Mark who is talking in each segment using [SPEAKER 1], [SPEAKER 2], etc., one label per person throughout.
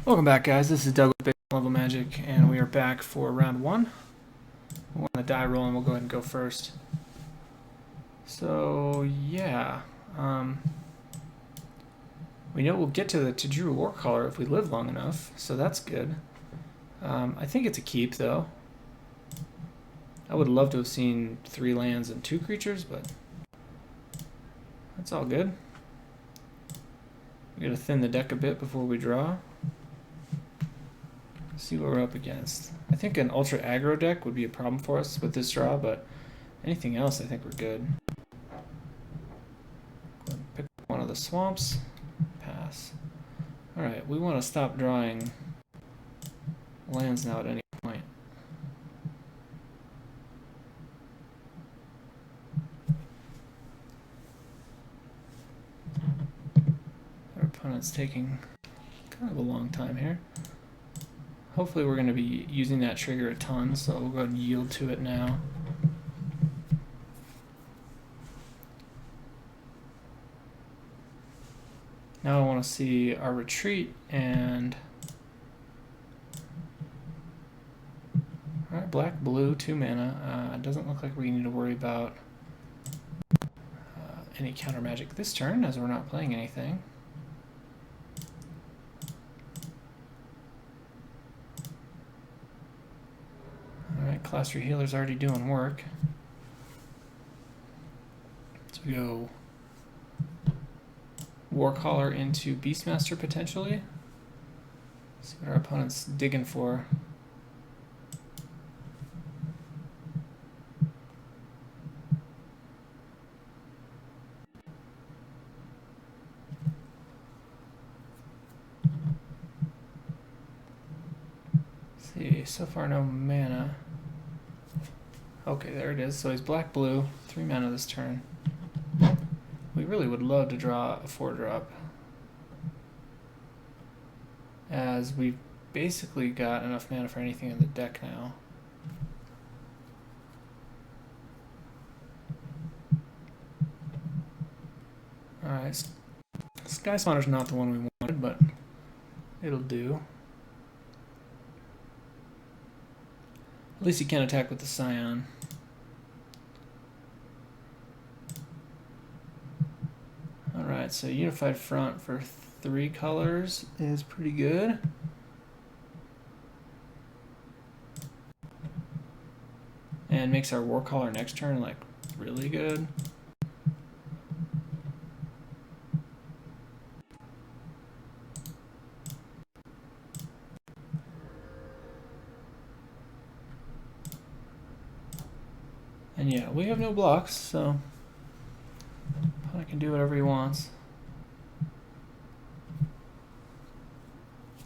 [SPEAKER 1] Welcome back, guys. This is Doug with Base Level Magic, and we are back for round one. We're on the die roll, and we'll go ahead and go first. So, yeah. We know we'll get to the Tajuru Warcaller if we live long enough, so that's good. I think it's a keep, though. I would love to have seen 3 lands and 2 creatures, but that's all good. We gotta thin the deck a bit before we draw. See what we're up against. I think an ultra aggro deck would be a problem for us with this draw, but anything else I think we're good. Go ahead and pick one of the swamps. Pass. Alright, we want to stop drawing lands now at any point. Our opponent's taking kind of a long time here. Hopefully we're going to be using that trigger a ton, so we'll go ahead and yield to it now. Now I want to see our retreat and... Alright, black, blue, 2 mana. It doesn't look like we need to worry about any counter magic this turn, as we're not playing anything. Alright, Class 3 Healer's already doing work. So we go Warcaller into Beastmaster potentially. See what our opponent's digging for. See, so far no mana. Okay, there it is. So he's black-blue, 3 mana this turn. We really would love to draw a 4-drop, as we've basically got enough mana for anything in the deck now. Alright, Sky Spawner's not the one we wanted, but it'll do. At least he can't attack with the Scion. Alright, so Unified Front for 3 colors is pretty good. And makes our Warcaller next turn, like, really good. And yeah, we have no blocks, so I can do whatever he wants.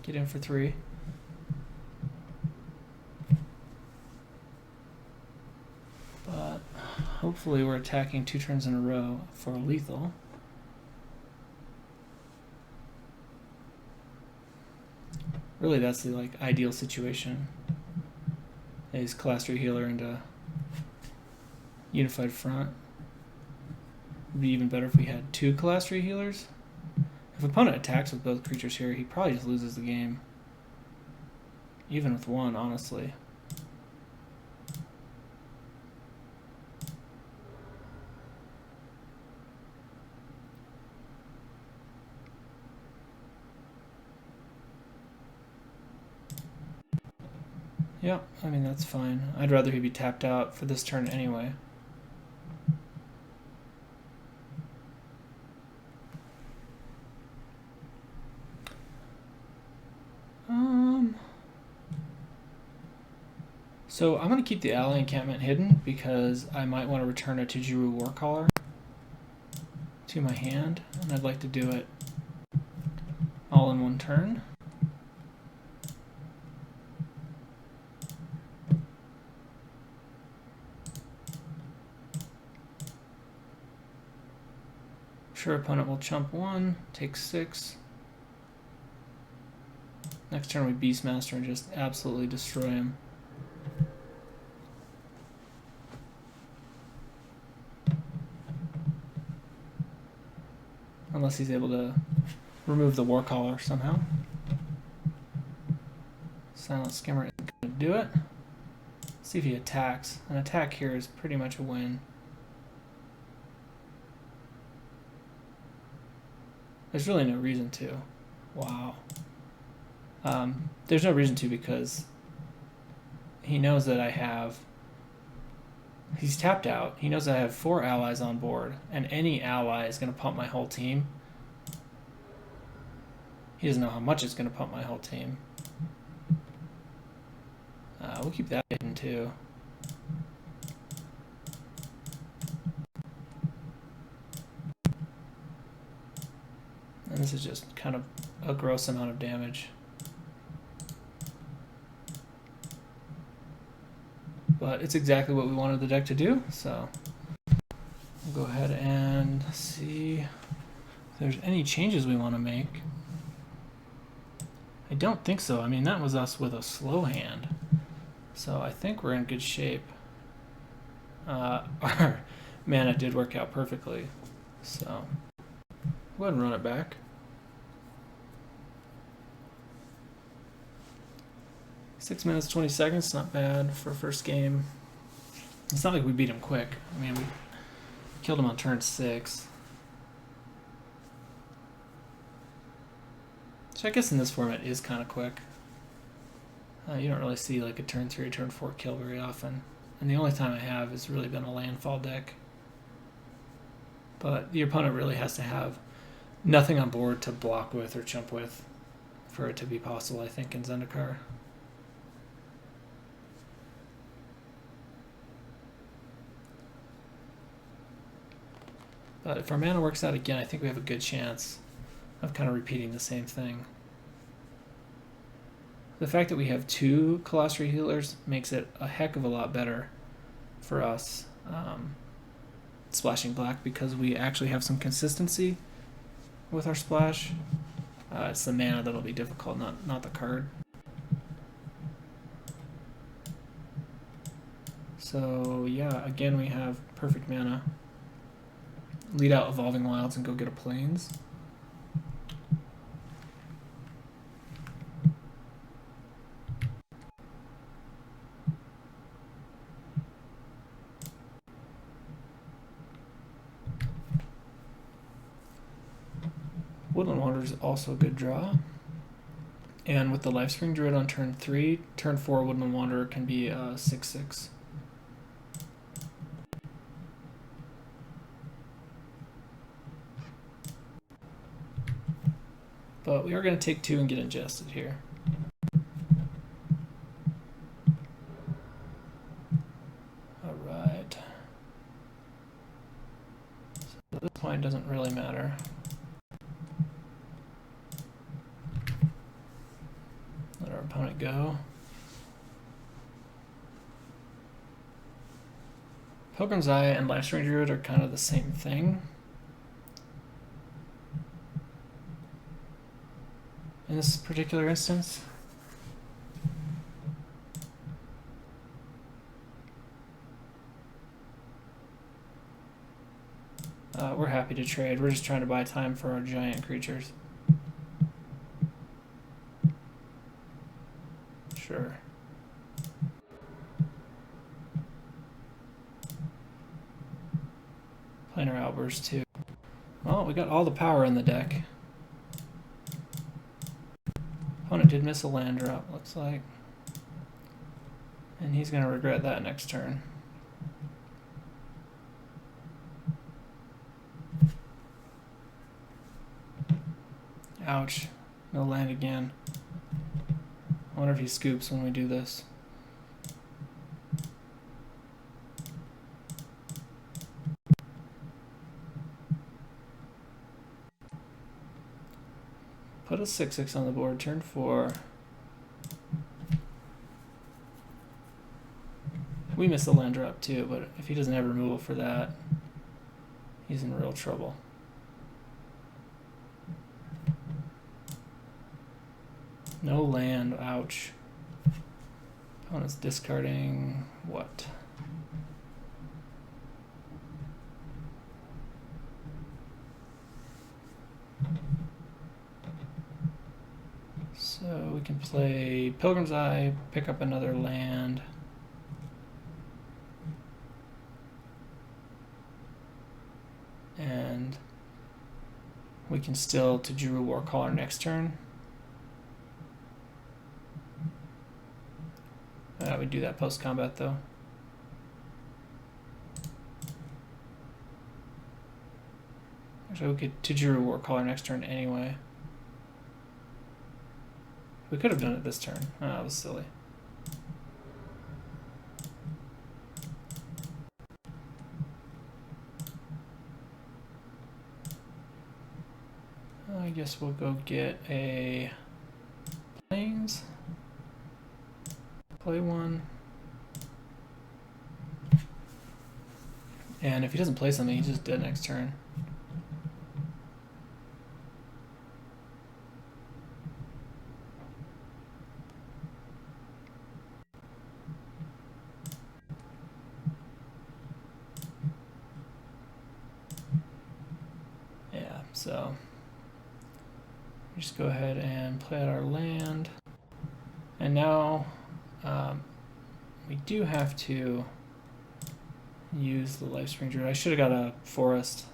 [SPEAKER 1] Get in for 3. But hopefully we're attacking 2 turns in a row for a lethal. Really, that's the ideal situation. Is Class 3 Healer into Unified Front. Would be even better if we had 2 Class 3 healers. If opponent attacks with both creatures here, he probably just loses the game. Even with 1, honestly. Yeah, I mean, that's fine. I'd rather he be tapped out for this turn anyway. So I'm going to keep the ally encampment hidden because I might want to return a Tajuru Warcaller to my hand, and I'd like to do it all in one turn. Sure, opponent will chump 1, take 6. Next turn we Beastmaster and just absolutely destroy him. Unless he's able to remove the Warcaller somehow. Silent Skimmer isn't going to do it. Let's see if he attacks. An attack here is pretty much a win. There's really no reason to. Wow. There's no reason to because he knows that I have... He's tapped out. He knows that I have 4 allies on board, and any ally is going to pump my whole team. He doesn't know how much it's going to pump my whole team. We'll keep that hidden too. And this is just kind of a gross amount of damage. But it's exactly what we wanted the deck to do, so we'll go ahead and see if there's any changes we want to make. I don't think so. I mean, that was us with a slow hand. So I think we're in good shape. Our mana did work out perfectly. So go ahead and run it back. Six minutes, 20 seconds, not bad for first game. It's not like we beat him quick. I mean, we killed him on turn 6. So I guess in this format is kind of quick. You don't really see like a turn 3 or turn 4 kill very often. And the only time I have has really been a landfall deck. But the opponent really has to have nothing on board to block with or jump with for it to be possible, I think, in Zendikar. But if our mana works out again, I think we have a good chance of kind of repeating the same thing. The fact that we have 2 Colossery Healers makes it a heck of a lot better for us splashing black because we actually have some consistency with our splash. It's the mana that'll be difficult, not the card. So yeah, again we have perfect mana. Lead out Evolving Wilds and go get a Plains. Woodland Wanderer is also a good draw. And with the Lifespring Druid on turn 3, turn 4 Woodland Wanderer can be a 6/6. But we are going to take 2 and get ingested here. Alright. So at this point it doesn't really matter. Let our opponent go. Pilgrim's Eye and Lifespring Druid are kind of the same thing. In this particular instance. We're happy to trade. We're just trying to buy time for our giant creatures. Sure. Planar Outburst too. Well, we got all the power in the deck. Opponent did miss a land drop, looks like. And he's going to regret that next turn. Ouch. No land again. I wonder if he scoops when we do this. Put a 6/6 on the board, turn 4. We missed the land drop too, but if he doesn't have removal for that, he's in real trouble. No land, ouch. Opponent's discarding what? So we can play Pilgrim's Eye, pick up another land. And we can still Tajuru Warcaller next turn. We do that post-combat though. Actually, we could Tajuru Warcaller next turn anyway. We could have done it this turn. Oh, that was silly. I guess we'll go get a Plains. Play one. And if he doesn't play something, he's just dead next turn. Yeah, so we just go ahead and play out our land. And now we do have to use the Lifespring Druid. I should have got a forest.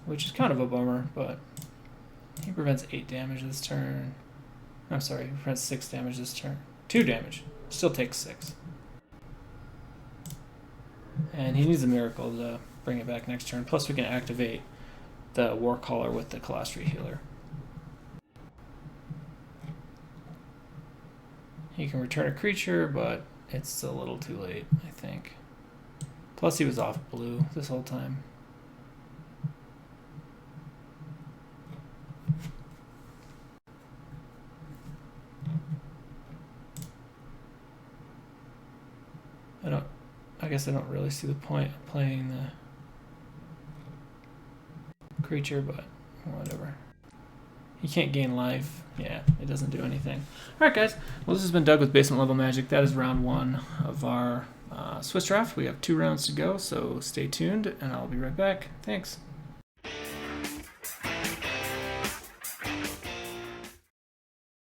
[SPEAKER 1] Which is kind of a bummer, but he prevents 8 damage this turn. I'm sorry, he prevents 6 damage this turn. 2 damage. Still takes 6. And he needs a miracle to bring it back next turn. Plus we can activate the Warcaller with the Colostri Healer. He can return a creature, but it's a little too late, I think. Plus he was off blue this whole time. I guess I don't really see the point of playing the creature, but whatever. He can't gain life. Yeah, it doesn't do anything. Alright guys, well this has been Doug with Basement Level Magic. That is round 1 of our Swiss draft. We have 2 rounds to go, so stay tuned and I'll be right back. Thanks.